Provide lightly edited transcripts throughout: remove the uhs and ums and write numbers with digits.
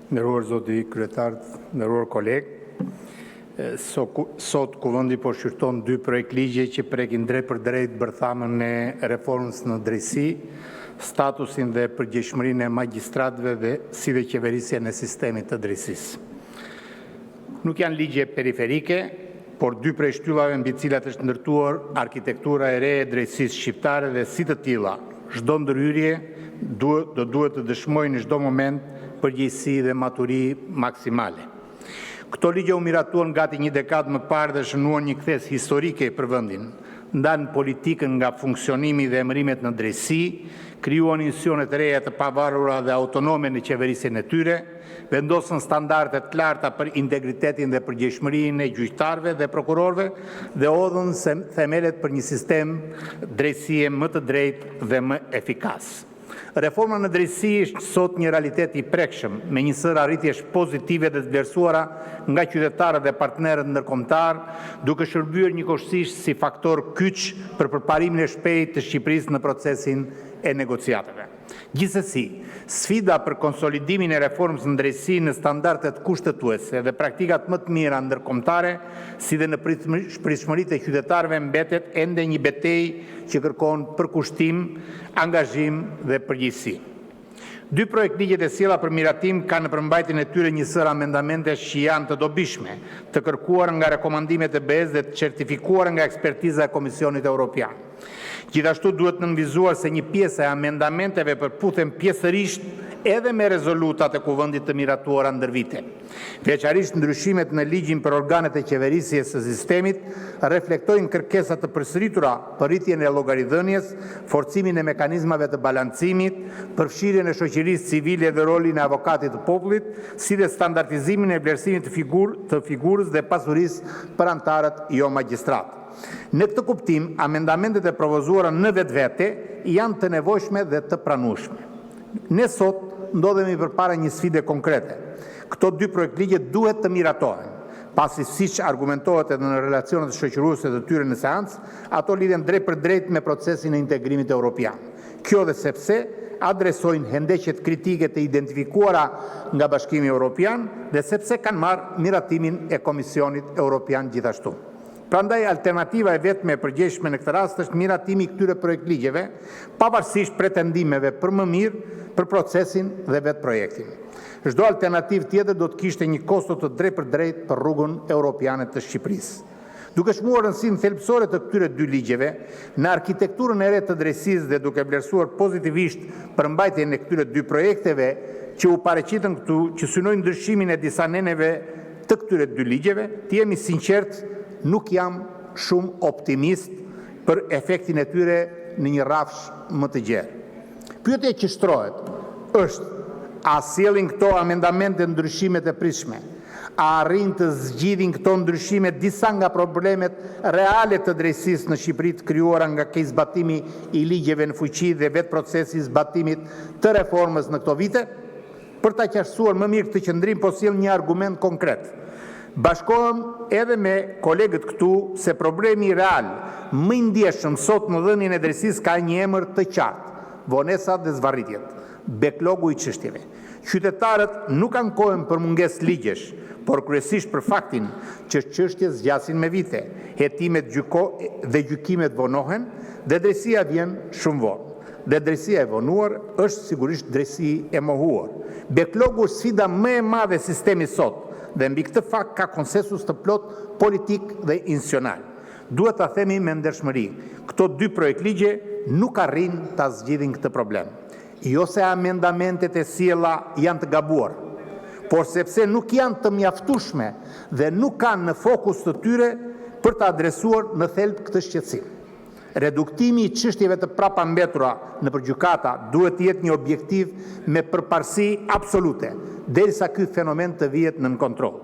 Nderuar zoti kryetar, nderuar kolegë, sot Kuvendi po shqyrton dy projekt ligje që prekin drejt për drejt bërthamën e reformës në drejtësi, statusin dhe përgjegjësinë e magjistratëve dhe si dhe qeverisjen e sistemit të drejtësisë. Nuk janë ligje periferike, por dy prej shtyllave mbi të cilat është ndërtuar arkitektura e re e drejtësisë shqiptare dhe si të tilla, çdo ndërhyrje duhet të dëshmojë në çdo moment përgjegjësi dhe maturi maksimale. Këto ligje u miratuan gati një dekadë më parë dhe shënuan një kthes historike për vendin. Ndan politikën nga funksionimi dhe emërimet në drejtësi, krijuan institucione të reja të pavarura dhe autonome në qeverisjen e tyre, vendosën standarde të larta për integritetin dhe përgjegjësinë e gjyqtarëve dhe prokurorëve dhe hodhën themelet për një sistem drejtësie më të drejtë dhe më efikas. Reforma në drejtësi është sot një realitet i prekshëm, me një sër arritjesh pozitive dhe të vlerësuara nga qytetarët dhe partnerët ndërkombëtar, duke shërbyer njëkohësisht si faktor kyç për përparimin e shpejtë të Shqipërisë në procesin e negociatave. Gjithsesi, sfida për konsolidimin e reformës në drejtësi në standardet kushtetuese dhe praktikat më të mira ndërkombëtare, si dhe në pritshmëritë e qytetarëve mbetet ende një betejë që kërkon përkushtim, angazhim dhe përgjegjësi. Dy projekt ligjet e sjella për miratim kanë në përmbajtjen e tyre një sër amendamentesh që janë të dobishme, të kërkuara nga rekomandimet e BE-s dhe të certifikuara nga ekspertiza e Komisionit Evropian. Gjithashtu duhet nënvizuar se një pjesë e amendamenteve përputhen pjesërisht edhe me rezolutat e Kuvendit të miratuara ndër vite. Veçanërisht ndryshimet në ligjin për organet e qeverisjes së sistemit reflektojnë kërkesa të përsëritura për rritjen e llogaridhënies, forcimin e mekanizmave të balancimit, përfshirjen e shoqërisë civile dhe rolin e avokatit të popullit, si dhe standardizimin e vlerësimit të figurës dhe pasurisë për anëtarët jo magjistrat. Në këtë kuptim, amendamentet e propozuara në vetvete janë të nevojshme dhe të pranueshme. Ne sot ndodhemi përpara një sfide konkrete. Këto dy projekt ligje duhet të miratohen, pasi siç argumentohet edhe në relacionet shoqëruese të tyre në seancë, ato lidhen drejt për drejt me procesin e integrimit evropian. Kjo dhe sepse adresojnë hendeqet kritike të identifikuara nga Bashkimi Evropian dhe sepse kanë marrë miratimin e Komisionit Evropian gjithashtu. Prandaj alternativa e vetme e përgjegjshme në këtë rast është miratimi i këtyre projekt ligjeve, pavarësisht pretendimeve për më mirë për procesin dhe vetë projektin. Çdo alternativë tjetër do të kishte një kosto të drejtë për drejtë për rrugën europiane të Shqipërisë. Duke shmuar rëndësinë thelbësore të këtyre dy ligjeve, në arkitekturën e re të drejtësisë dhe duke vlerësuar pozitivisht përmbajtjen e këtyre dy projekteve që u paraqiten këtu, që synojnë ndryshimin e disa neneve të këtyre dy ligjeve, të jemi sinqert, nuk jam shumë optimist për efektin e tyre në një rafsh më të gjerë. Pyetja që shtrohet është: a sjellin këto amendamente ndryshimet e pritshme? A arrin të zgjidhin këto ndryshime disa nga problemet reale të drejtësisë në Shqipëri të krijuara nga keq zbatimi i ligjeve në fuqi dhe vetë procesi i zbatimit të reformës në këto vite? Për ta qartësuar më mirë këtë qëndrim, po sjell një argument konkret. Bashkohem edhe me kolegët këtu se problemi real më i ndjeshëm sot në dhënien e drejtësisë ka një emër të qartë: vonesat dhe zvarritjet, backlogu i çështjeve. Qytetarët nuk ankohen për mungesë ligjesh, por kryesisht për faktin që çështjet zgjasin me vite, hetimet dhe gjykimet vonohen dhe drejtësia vjen shumë vonë. Dhe drejtësia e vonuar është sigurisht drejtësi e mohuar. Backlogu është sfida më e madhe e sistemit sot, dhe mbi këtë fakt ka konsensus të plot politik dhe institucional. Duhet ta themi me ndershmëri, këto dy projekt ligje nuk arrin ta zgjidhin këtë problem. Jo se amendamentet e sjella janë të gabuar, por sepse nuk janë të mjaftueshme dhe nuk kanë në fokus të tyre për të adresuar në thelb këtë shqetësim. Reduktimi i çështjeve të prapambetura në gjykata duhet të jetë një objektiv me përparësi absolute, derisa ky fenomen të vihet nën kontroll.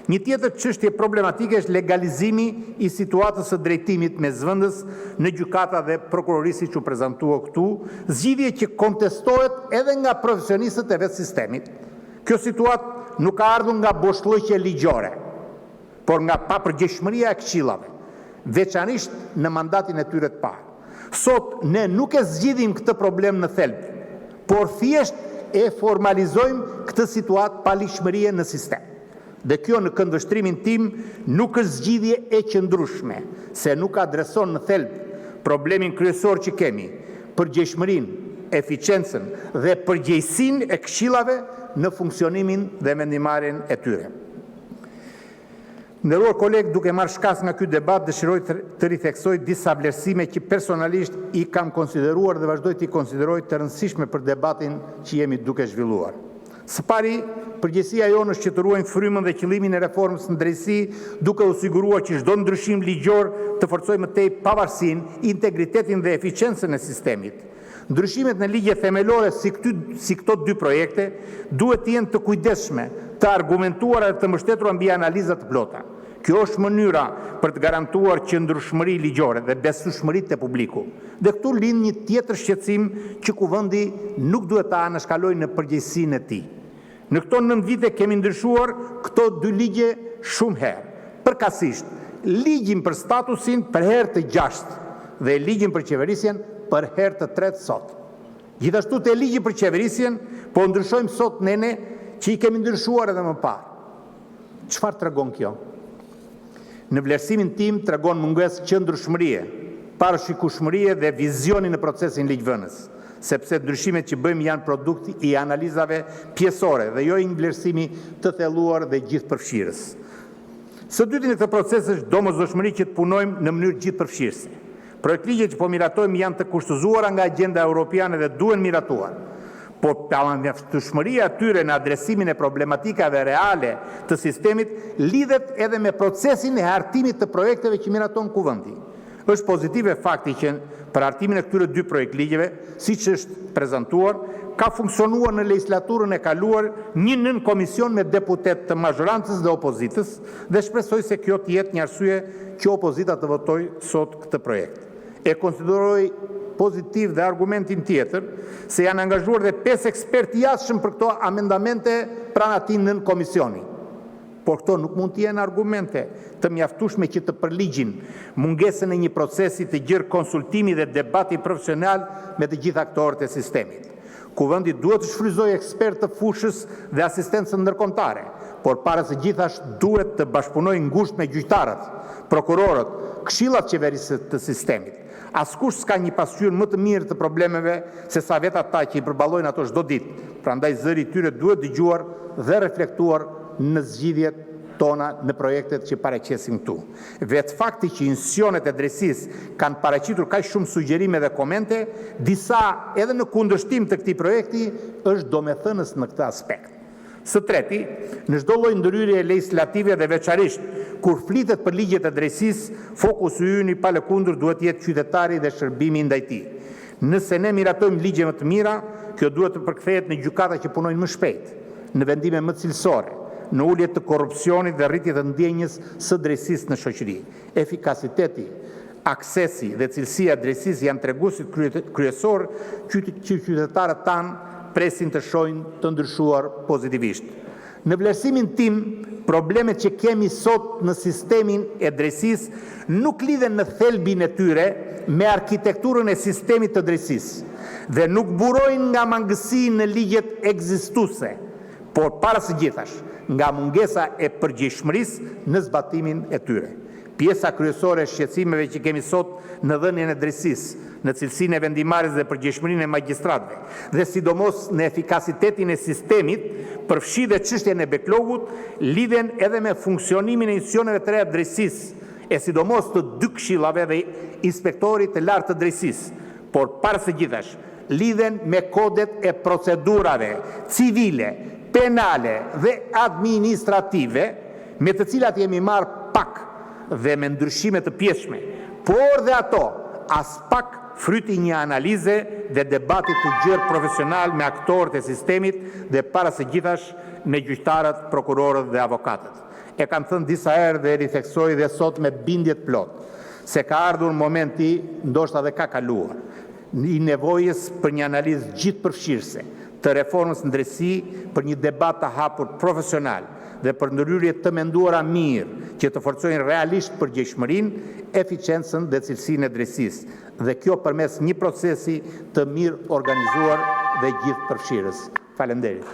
Një tjetër çështje problematike është legalizimi i situatës së drejtimit me zvendës në gjykata dhe prokurorisë që u prezantua këtu, zgjidhje që kontestohet edhe nga profesionistët e vetë sistemit. Kjo situatë nuk ka ardhur nga boshllëqe ligjore, por nga papërgjegjshmëria e këshillave, veçanërisht në mandatin e tyre të parë. Sot ne nuk e zgjidhim këtë problem në thelb, por thjesht e formalizojmë këtë situatë paligjshmërie në sistem. Dhe kjo në këndvështrimin tim nuk është zgjidhje e qëndrueshme, se nuk adreson në thelb problemin kryesor që kemi, përgjegjshmërinë, eficiencën dhe përgjegjësinë e këshillave në funksionimin dhe vendimarrjen e tyre. Nderuar kolegë, duke marrë shkas nga ky debat, dëshiroj të ritheksoj disa vlerësime që personalisht i kam konsideruar dhe vazhdoj t'i konsideroj të rëndësishme për debatin që jemi duke zhvilluar. Së pari, përgjegjësia jonë është që të ruajmë frymën dhe qëllimin e reformës në drejtësi, duke u siguruar që çdo ndryshim ligjor të forcojë më tej pavarësinë, integritetin dhe eficiencën e sistemit. Ndryshimet në ligje themelore si këto dy projekte duhet të jenë të kujdesshme, të argumentuara dhe të mbështetura mbi analiza të plota. Kjo është mënyra për të garantuar qëndrueshmëri ligjore dhe besueshmëri te publiku. Dhe këtu lind një tjetër shqetësim që Kuvendi nuk duhet ta anashkalojë në përgjegjësinë e tij. Në këto 9 vite kemi ndryshuar këto dy ligje shumë herë. Përkatësisht, ligjin për statusin për herë të 6 dhe ligjin për qeverisjen për herë të 3 sot. Gjithashtu te ligji për qeverisjen po ndryshojmë sot nene që i kemi ndryshuar edhe më parë. Çfarë tregon kjo? Në vlerësimin tim tregon mungesë qëndrueshmërie, parashikueshmërie dhe vizioni në procesin ligjvënës, sepse ndryshimet që bëjmë janë produkt i analizave pjesore dhe jo i një vlerësimi të thelluar dhe gjithëpërfshirës. Së dyti në këtë proces është domosdoshmëri që të punojmë në mënyrë gjithëpërfshirëse. Projektligjet që po miratojmë janë të kushtozuara nga agenda europiane dhe duhen miratuar. Por pamaftueshmëria e tyre në adresimin e problematikave reale të sistemit lidhet edhe me procesin e hartimit të projekteve që miraton Kuvendi. Është pozitive fakti që për hartimin e këtyre dy projektligjeve, siç është prezantuar, ka funksionuar në legislaturën e kaluar një nën komision me deputet të mazhorancës dhe opozitës dhe shpresoj se kjo të jetë një arsye që opozita të votojë sot këtë projekt. E konsideroj pozitiv dhe argumentin tjetër se janë angazhuar dhe 5 ekspertë jashtëm për këto amendamente pranë atij nën komisioni. Por këto nuk mund të jenë argumente të mjaftueshme që të përligjin mungesën e një procesi të gjerë konsultimi dhe debati profesional me të gjithë aktorët e sistemit. Kuvendi duhet të shfrytëzojë ekspertë të fushës dhe asistencën ndërkombëtare, por para së gjithash duhet të bashkëpunojë ngushtë me gjyqtarët, prokurorët, këshillat qeverisë të sistemit. Askush s'ka një pasqyrë më të mirë të problemeve se sa vetë ata që i përballojnë ato çdo ditë. Prandaj zëri i tyre duhet dëgjuar dhe reflektuar në zgjidhjet tona në projektet që paraqesim këtu. Vetë fakti që institucionet e drejtësisë kanë paraqitur kaq shumë sugjerime dhe komente, disa edhe në kundërshtim të këtij projekti, është domethënës në këtë aspekt. Së treti, në çdo lloj ndryrje legislative dhe veçanërisht kur flitet për ligjet e drejtësisë, fokusi ynë i palëkundur duhet të jetë qytetari dhe shërbimi ndaj tij. Nëse ne miratojmë ligje më të mira, kjo duhet të përkthehet në gjykata që punojnë më shpejt, në vendime më cilësore, në ulje të korrupsionit dhe rritje të ndjenjës së drejtësisë në shoqëri. Efikasiteti, aksesi dhe cilësia e drejtësisë janë treguesit kryesor që qytetarët tanë presin të shohin të ndryshuar pozitivisht. Në vlerësimin tim, problemet që kemi sot në sistemin e drejtësisë nuk lidhen në thelbin e tyre me arkitekturën e sistemit të drejtësisë dhe nuk burojnë nga mangësi në ligjet ekzistuese, por para së gjithash nga mungesa e përgjegjshmërisë në zbatimin e tyre. Pjesa kryesore e shqetësimeve që kemi sot në dhënien e drejtësisë, në cilësinë e vendimarrjes dhe përgjegjshmërinë e magjistratëve, dhe sidomos në efikasitetin e sistemit, përfshi dhe çështjen e backlogut, lidhen edhe me funksionimin e institucioneve të reja të drejtësisë, e sidomos të dy këshillave dhe inspektorit të lartë të drejtësisë, por para së gjithash lidhen me kodet e procedurave civile, penale dhe administrative, me të cilat jemi marrë pak dhe me ndryshime të pjeshme, por dhe ato as pak fryti një analize dhe debatit të gjerë profesional me aktorët e sistemit dhe para së gjithash me gjyqtarët, prokurorët dhe avokatët. E kam thënë disa herë dhe ritheksoj dhe sot me bindjet plot, se ka ardhur momenti, ndoshta dhe ka kaluar, i nevojës për një analizë gjithëpërfshirëse të reformës në drejtësi, për një debat të hapur profesional dhe për ndërhyrje të menduara mirë që të forcojnë realisht përgjegjshmërinë, eficiencën dhe cilësinë e drejtësisë, dhe kjo përmes një procesi të mirë organizuar dhe gjithëpërfshirës. Faleminderit.